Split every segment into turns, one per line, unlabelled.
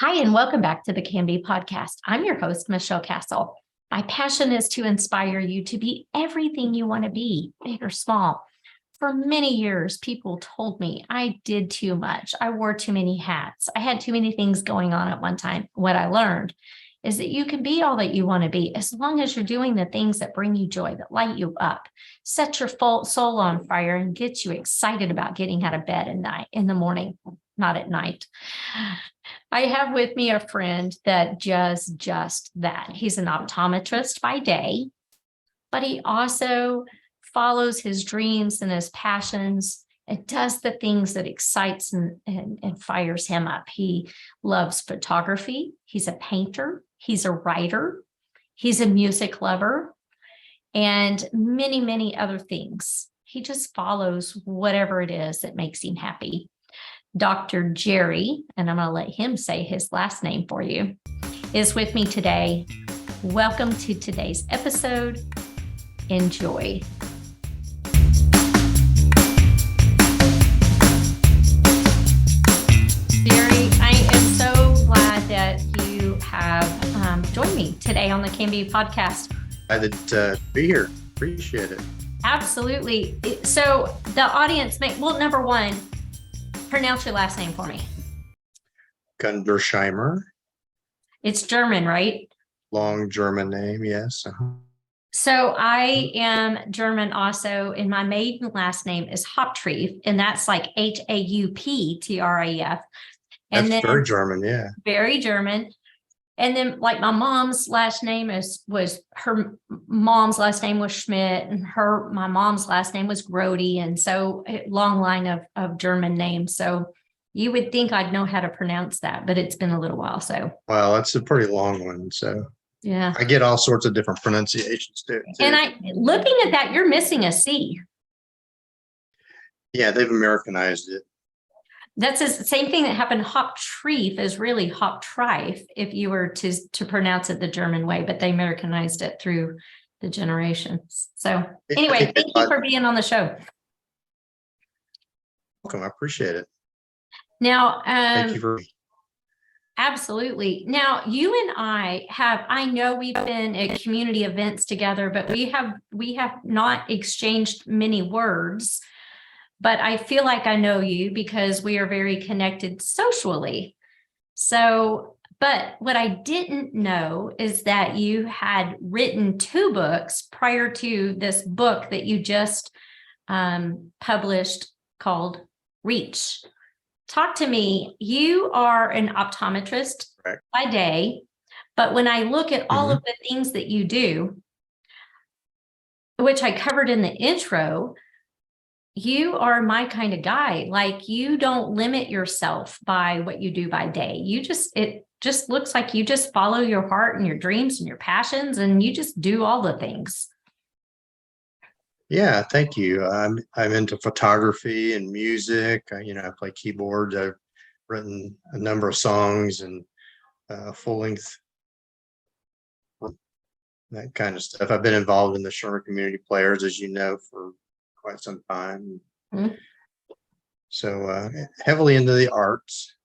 Hi, and welcome back to the Can Be podcast. I'm your host, Michelle Castle. My passion is to inspire you to be everything you want to be, big or small. For many years, people told me I did too much. I wore too many hats. I had too many things going on at one time. What I learned is that you can be all that you want to be as long as you're doing the things that bring you joy, that light you up, set your soul on fire, and get you excited about getting out of bed in the morning, not at night. I have with me a friend that does just that. He's an optometrist by day, but he also follows his dreams and his passions and does the things that excites and fires him up. He loves photography. He's a painter. He's a writer. He's a music lover and many, many other things. He just follows whatever it is that makes him happy. Dr. Jerry, and I'm going to let him say his last name for you, is with me today. Welcome to today's episode. Enjoy. Jerry, I am so glad that you have joined me today on the Can Be podcast.
Glad to be here. Appreciate it.
Absolutely. So the audience number one, pronounce your last name for me.
Gundersheimer.
It's German, right?
Long German name, yes.
So I am German also, and my maiden last name is Hauptreif, and that's like Hauptreif. And
that's very German, yeah.
Very German. And then like my mom's last name her mom's last name was Schmidt, and my mom's last name was Grody. And so long line of German names. So you would think I'd know how to pronounce that, but it's been a little while. So
well, that's a pretty long one. So
yeah,
I get all sorts of different pronunciations too.
And looking at that, you're missing a C.
Yeah, they've Americanized it.
That's the same thing that happened. Hauptreif is really Hauptreif if you were to pronounce it the German way, but they Americanized it through the generations. So anyway, thank you for being on the show.
Welcome. I appreciate it.
Now,
thank you for.
Absolutely. Now, you and I know we've been at community events together, but we have not exchanged many words. But I feel like I know you because we are very connected socially. So, but what I didn't know is that you had written 2 books prior to this book that you just published called Reach. Talk to me. You are an optometrist by day, but when I look at all of the things that you do, which I covered in the intro, you are my kind of guy. Like, you don't limit yourself by what you do by day. It just looks like you just follow your heart and your dreams and your passions, and you just do all the things.
Yeah, thank you. I'm into photography and music. I play keyboards. I've written a number of songs and full length, that kind of stuff. I've been involved in the Sherman Community Players, as you know, for quite some time. So heavily into the arts.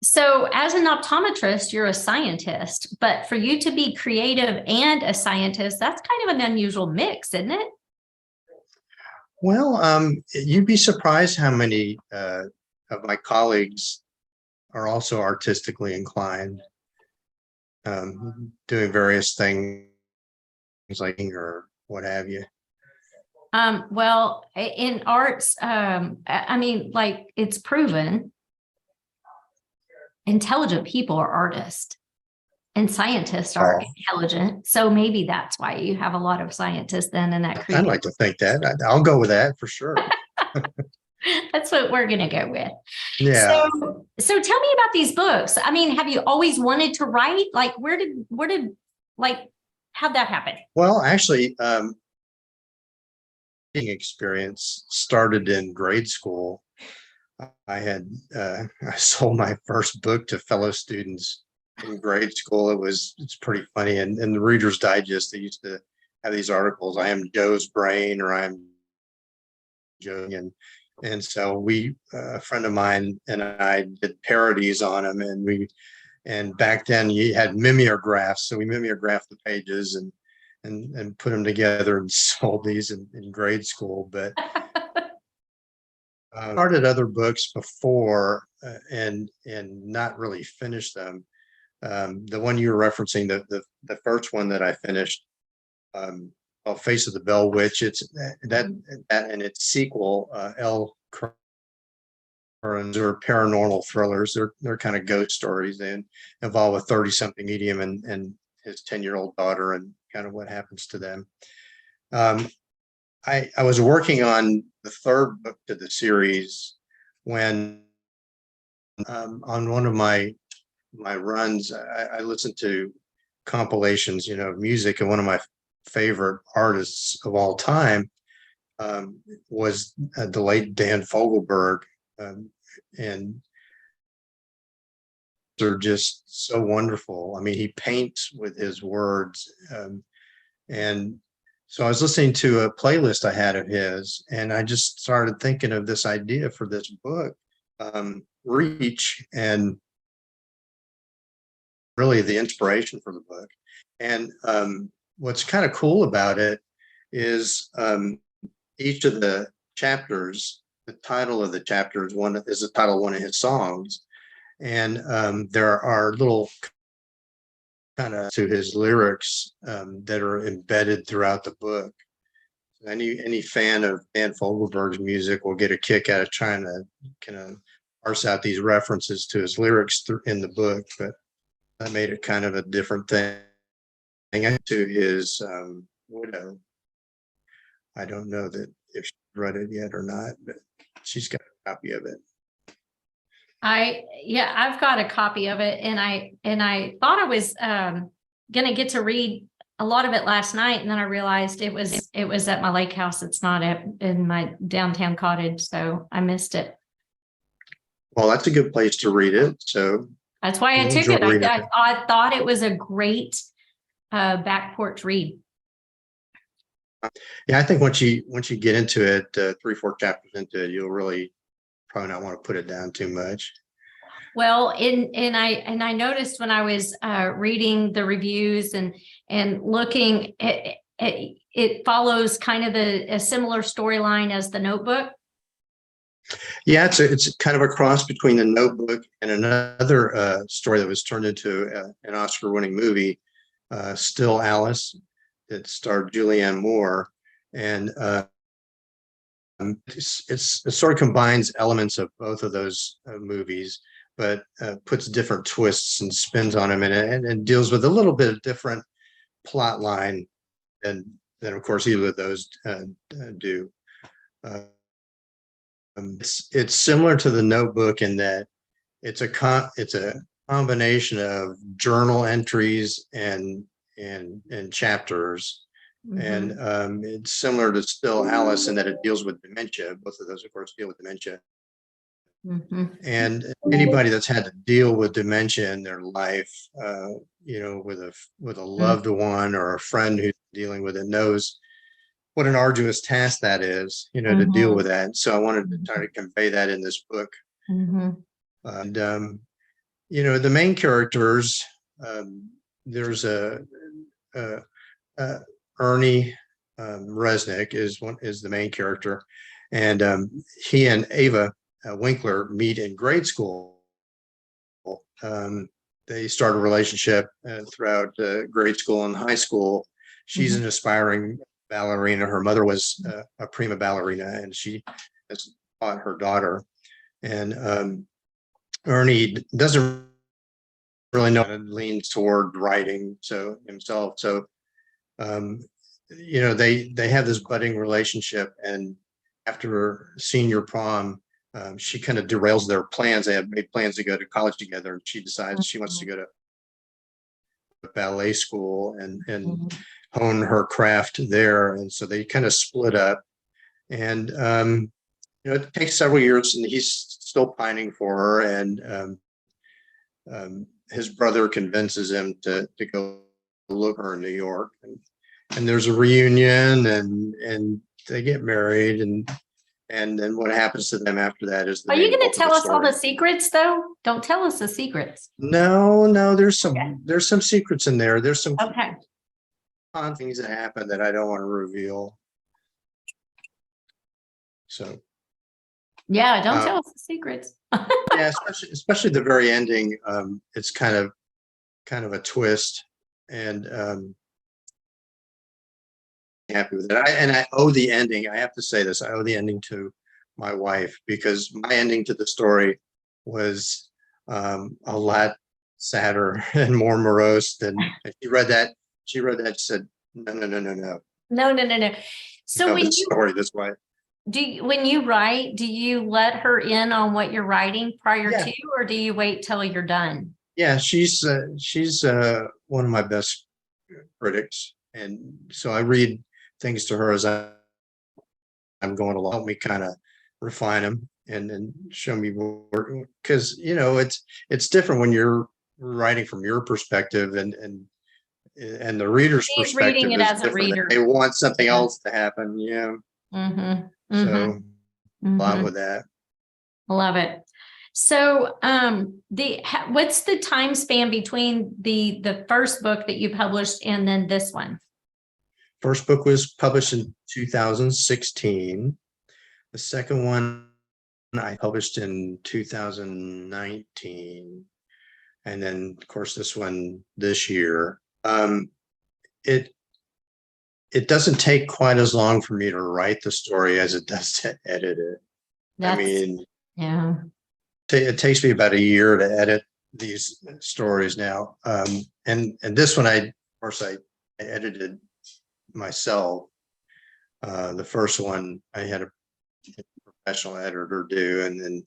So as an optometrist, you're a scientist, but for you to be creative and a scientist, that's kind of an unusual mix, isn't it?
Well, you'd be surprised how many of my colleagues are also artistically inclined, doing various things like or what have you.
Well, in arts, I mean, like, it's proven intelligent people are artists and scientists are intelligent. So maybe that's why you have a lot of scientists then in that.
I'd like to think that. I'll go with that for sure.
That's what we're going to go with.
Yeah.
So tell me about these books. I mean, have you always wanted to write? Like, how'd that happen?
Well, actually, experience started in grade school. I sold my first book to fellow students in grade school. It's pretty funny. And in the Reader's Digest, they used to have these articles. I am Joe's brain, or I am Joe. And And so a friend of mine and I did parodies on them, and back then you had mimeographs. So we mimeographed the pages and put them together and sold these in grade school. But started other books before and not really finished them. The one you were referencing, the first one that I finished, called Face of the Bell Witch. It's that and its sequel, L. Currens, or paranormal thrillers. They're kind of ghost stories. They involve a 30-something medium and his 10-year-old daughter and kind of what happens to them. I was working on the third book to the series when on one of my runs, I listened to compilations, of music, and one of my favorite artists of all time was the late Dan Fogelberg, and they're just so wonderful. I mean, he paints with his words, and so I was listening to a playlist I had of his, and I just started thinking of this idea for this book, Reach, and really the inspiration for the book. And what's kind of cool about it is each of the chapters, the title of the chapter is the title of one of his songs. And there are little kind of to his lyrics that are embedded throughout the book. Any fan of Dan Fogelberg's music will get a kick out of trying to kind of parse out these references to his lyrics in the book, but I made it kind of a different thing. To his widow. I don't know that if she's read it yet or not, but she's got a copy of it.
I've got a copy of it, and I thought I was gonna get to read a lot of it last night, and then I realized it was at my lake house. It's not in my downtown cottage, so I missed it.
Well, that's a good place to read it. So
that's why I took it. I thought it was a great back porch read.
Yeah, I think once you get into it, 3-4 chapters into it, you'll really probably not want to put it down too much.
Well, and I noticed when I was reading the reviews and looking, it follows kind of a similar storyline as The Notebook.
Yeah, it's kind of a cross between The Notebook and another story that was turned into an Oscar-winning movie, Still Alice. It starred Julianne Moore, and it sort of combines elements of both of those movies, but puts different twists and spins on them, and deals with a little bit of different plot line than of course either of those do. It's similar to The Notebook in that it's a combination of journal entries and chapters. Mm-hmm. And it's similar to Still Alice in that it deals with dementia. Both of those, of course, deal with dementia. Mm-hmm. And anybody that's had to deal with dementia in their life, with a loved one or a friend who's dealing with it, knows what an arduous task that is, to deal with that. So I wanted to try to convey that in this book. Mm-hmm. And the main characters, there's Ernie Resnick is the main character, and he and Ava Winkler meet in grade school. They start a relationship throughout grade school and high school. She's an aspiring ballerina. Her mother was a prima ballerina, and she has taught her daughter. And Ernie doesn't really know, and leans toward writing himself. So they have this budding relationship, and after senior prom, she kind of derails their plans. They have made plans to go to college together, and she decides she wants to go to ballet school and hone her craft there. And so they kind of split up, and it takes several years, and he's still pining for her, and his brother convinces him to go look her in New York, and there's a reunion, and they get married, and And then what happens to them after that is the
Are you
main
going
bulk
to
of
tell
the
us all the
story.
secrets though? Don't tell us the secrets.
No, there's
Okay.
some secrets in there. There's some
Okay.
fun things that happen that I don't want to reveal. So
Yeah, don't
uh,
tell us the secrets.
yeah, especially the very ending. It's kind of a twist, and happy with it. I owe the ending. I have to say this. I owe the ending to my wife, because my ending to the story was a lot sadder and more morose than she read that. She read that. She said, "No, no, no, no, no.
No, no, no, no. So
No,
when
this story this way."
when you write, do you let her in on what you're writing prior
Yeah,
to, or do you wait till you're done?
yeah. She's one of my best critics, and so I read things to her as I'm going along, help me kind of refine them and then show me more, because it's different when you're writing from your perspective, and the reader's
She's reading
perspective
it
is
as a
different.
reader.
They want something
Yeah.
else to happen. Yeah.
Mm-hmm. Mm-hmm.
So a lot
Mm-hmm.
with that.
Love it. So, what's the time span between the first book that you published and then this one?
First book was published in 2016. The second one I published in 2019. And then of course this one this year. It it doesn't take quite as long for me to write the story as it does to edit it. I
That's,
mean,
yeah.
it takes me about a year to edit these stories now. And this one, of course, I edited myself. The first one I had a professional editor do, and then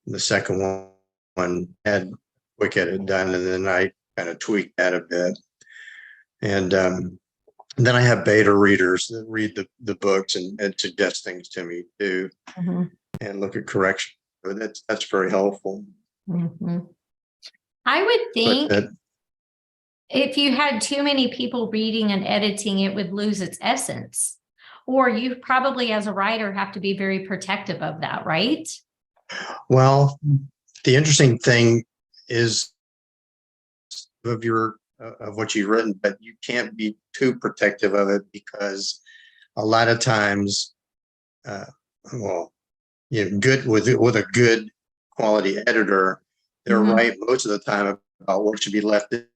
the second one had quick edit done, and then I kind of tweaked that a bit. And then I have beta readers that read the books and suggest things to me too,
Mhm,
and look at correction. So that's very helpful.
mhm. I would
But
think if you had too many people reading and editing, it would lose its essence. Or you probably, as a writer, have to be very protective of that, right?
well, the interesting thing is of what you've written, but you can't be too protective of it, because a lot of times, uh, well, good with a good quality editor, they're
Mhm,
right most of the time about what should be left in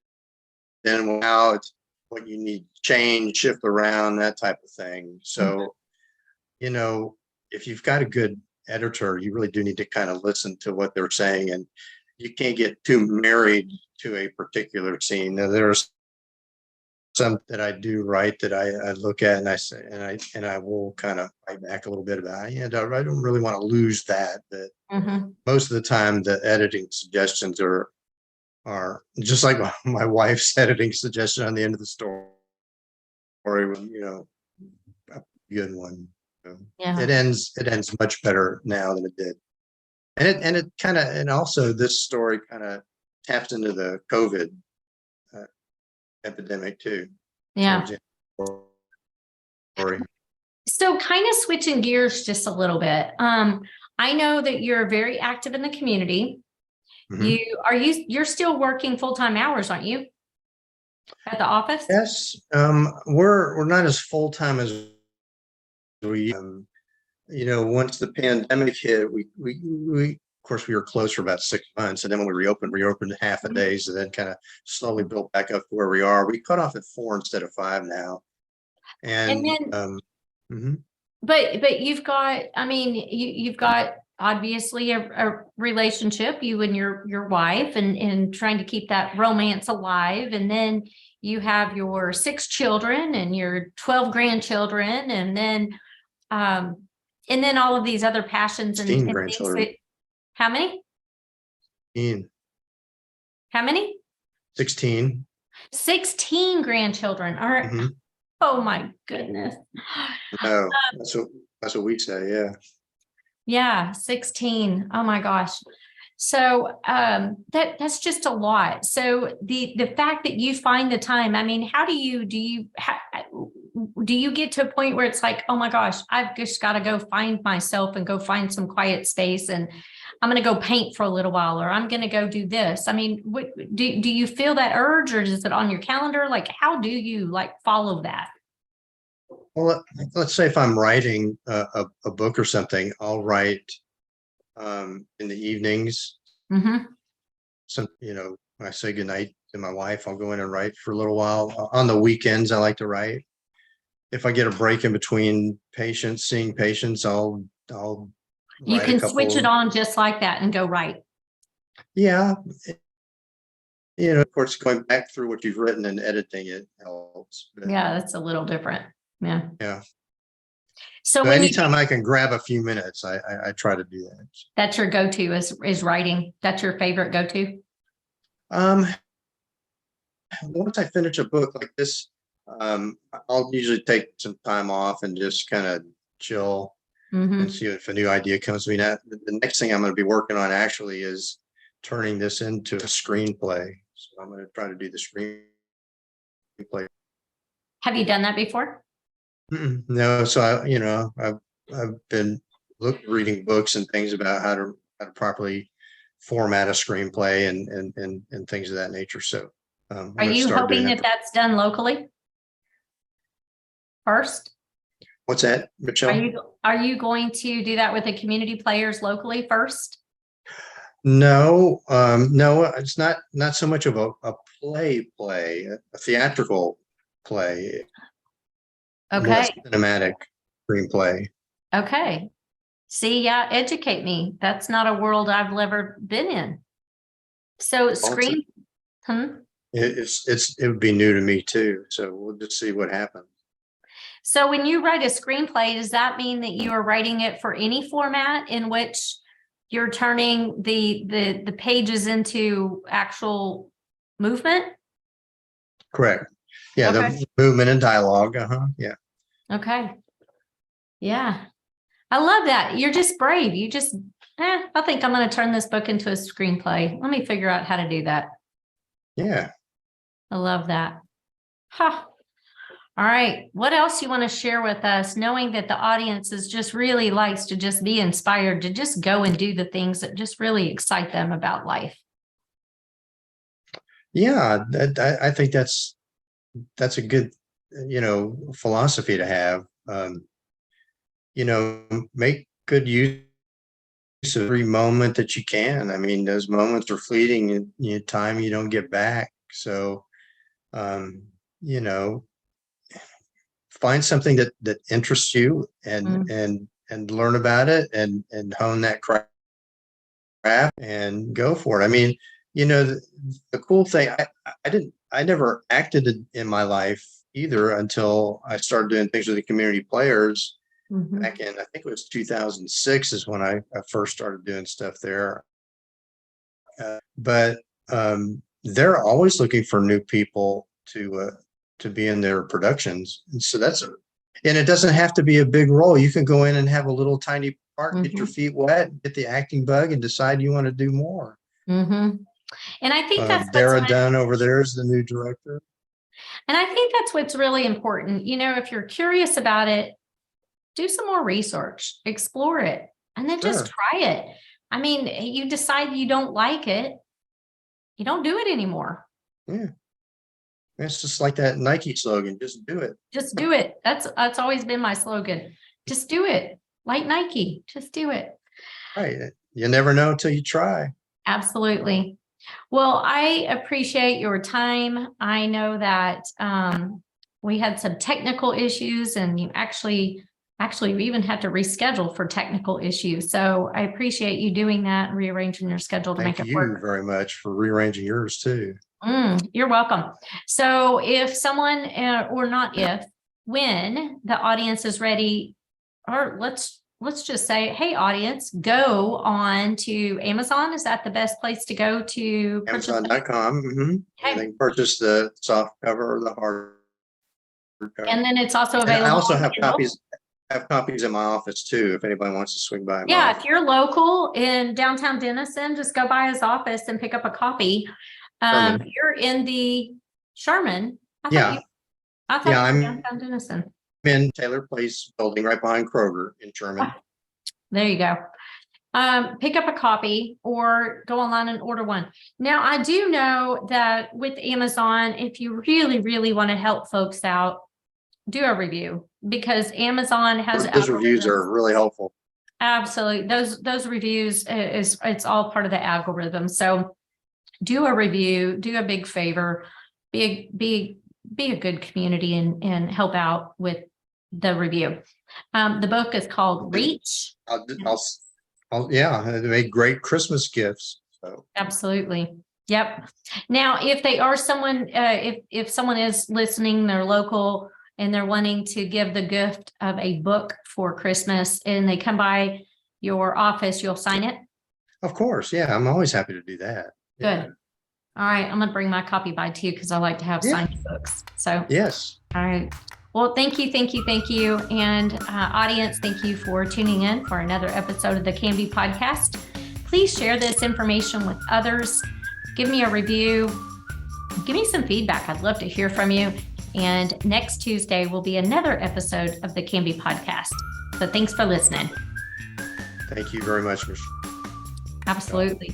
and out, what you need to change, shift around, that type of thing.
mhm.
So, if you've got a good editor, you really do need to kind of listen to what they're saying, and you can't get too married to a particular scene. Now, there's some that I do write that I look at and I say, and I will kind of fight back a little bit about, I don't really want to lose that. But
Mhm.
most of the time, the editing suggestions are just like my wife's editing suggestion on the end of the story. A good one. So
Yeah.
it ends much better now than it did. And it kind of, and also this story kind of taps into the COVID uh, epidemic too,
Yeah.
towards the end of the story.
So kind of switching gears just a little bit. I know that you're very active in the community.
Mhm.
You're still working full-time hours, aren't you? At the office?
Yes, we're not as full time as we. Once the pandemic hit, we of course we were closed for about 6 months, and then when we reopened half a
Mhm.
days, and then kind of slowly built back up to where we are. We cut off at 4 instead of 5 now,
And
and
then,
mhm.
but you've got, I mean, you've got obviously a relationship, you and your wife, and trying to keep that romance alive. And then you have your 6 children and your 12 grandchildren, um, and then all of these other passions
Sixteen
and things
grandchildren.
that, how many?
16.
How many?
16.
16 grandchildren. All right.
Mhm.
Oh my goodness.
No, that's what we say. Yeah.
Yeah, 16. Oh my gosh. So that's just a lot. So the fact that you find the time, I mean, how do you do you get to a point where it's like, oh my gosh, I've just got to go find myself and go find some quiet space, and I'm going to go paint for a little while, or I'm going to go do this? I mean, do you feel that urge, or is it on your calendar? Like, how do you like follow that?
Well, let's say if I'm writing a book or something, I'll write in the evenings.
Mm-hmm.
So, when I say goodnight to my wife, I'll go in and write for a little while. On the weekends, I like to write. If I get a break in between seeing patients, I'll
You
write a
can switch it
couple.
on just like that and go right.
Yeah. Of course, going back through what you've written and editing it helps. But
Yeah, that's a little different. Yeah.
yeah.
So
So
when you
anytime I can grab a few minutes, I try to do that.
that's your go-to is writing. That's your favorite go-to.
Um, Once I finish a book like this, I'll usually take some time off and just kind of chill
Mm-hmm.
and see if a new idea comes to me. Now, the next thing I'm going to be working on actually is turning this into a screenplay. So I'm going to try to do the screenplay.
Have you done that before?
No, so I've been reading books and things about how to properly format a screenplay and things of that nature. So I'm
Are
going to
you
start doing
hoping
that.
that's done locally first?
What's that, Michelle?
Are you going to do that with the community players locally first?
No, no, it's not so much of a play, a theatrical play, more
Okay.
cinematic screenplay.
Okay. See, yeah, educate me. That's not a world I've ever been in. So screen.
It would be new to me too. So we'll just see what happens.
So when you write a screenplay, does that mean that you are writing it for any format in which you're turning the pages into actual movement?
Correct. Yeah,
Okay.
the movement and dialogue. Yeah.
Okay. Yeah. I love that. You're just brave. You just, I think I'm going to turn this book into a screenplay. Let me figure out how to do that.
Yeah.
I love that. Huh. All right. What else you want to share with us, knowing that the audience is just really likes to just be inspired to just go and do the things that just really excite them about life?
Yeah, I think that's a good, philosophy to have. Make good use of every moment that you can. I mean, those moments are fleeting and time you don't get back. So, um, you know, find something that interests you and learn about it and hone that craft and go for it. I mean, the cool thing, I never acted in my life either until I started doing things with the community players back in, I think it was 2006 is when I first started doing stuff there. But they're always looking for new people to be in their productions. And so and it doesn't have to be a big role. You can go in and have a little tiny part, get your feet wet, get the acting bug and decide you want to do more.
And I think that's
Dara Dunn over there is the new director.
And I think that's what's really important. If you're curious about it, do some more research, explore it, and then just try it. I mean, you decide you don't like it, you don't do it anymore.
Yeah. It's just like that Nike slogan, just do it.
Just do it. That's always been my slogan. Just do it. Like Nike, just do it.
Right. You never know until you try.
Absolutely. Well, I appreciate your time. I know that we had some technical issues, and you actually we even had to reschedule for technical issues. So I appreciate you doing that and rearranging your schedule to make it work.
Thank you very much for rearranging yours too.
You're welcome. So if someone, or not if, when the audience is ready, or let's just say, hey, audience, go on to Amazon. Is that the best place to go to purchase?
Amazon.com. Okay. They can purchase the soft cover or the hard cover.
And then it's also available.
And I also have copies in my office too, if anybody wants to swing by.
Yeah, if you're local in downtown Denison, just go by his office and pick up a copy. You're in the Sherman. I thought you were downtown Denison.
in Taylor Place building right behind Kroger in Sherman.
There you go. Pick up a copy or go online and order one. Now, I do know that with Amazon, if you really, really want to help folks out, do a review, because Amazon has
Those reviews are really helpful.
absolutely those reviews it's all part of the algorithm. So do a review, do a big favor, be a good community and help out with the review. The book is called Reach.
Yeah, they made great Christmas gifts. So
Absolutely. Yep. Now, if they are someone, if someone is listening, they're local and they're wanting to give the gift of a book for Christmas and they come by your office, you'll sign it?
of course, yeah, I'm always happy to do that. Yeah.
Good. All right. I'm going to bring my copy by too, because I like to have
Yeah.
signed books. So,
Yes.
all right. Well, thank you. And audience, thank you for tuning in for another episode of the Can Be podcast. Please share this information with others. Give me a review. Give me some feedback. I'd love to hear from you. And next Tuesday will be another episode of the Can Be podcast. So thanks for listening.
Thank you very much, Michelle.
Absolutely.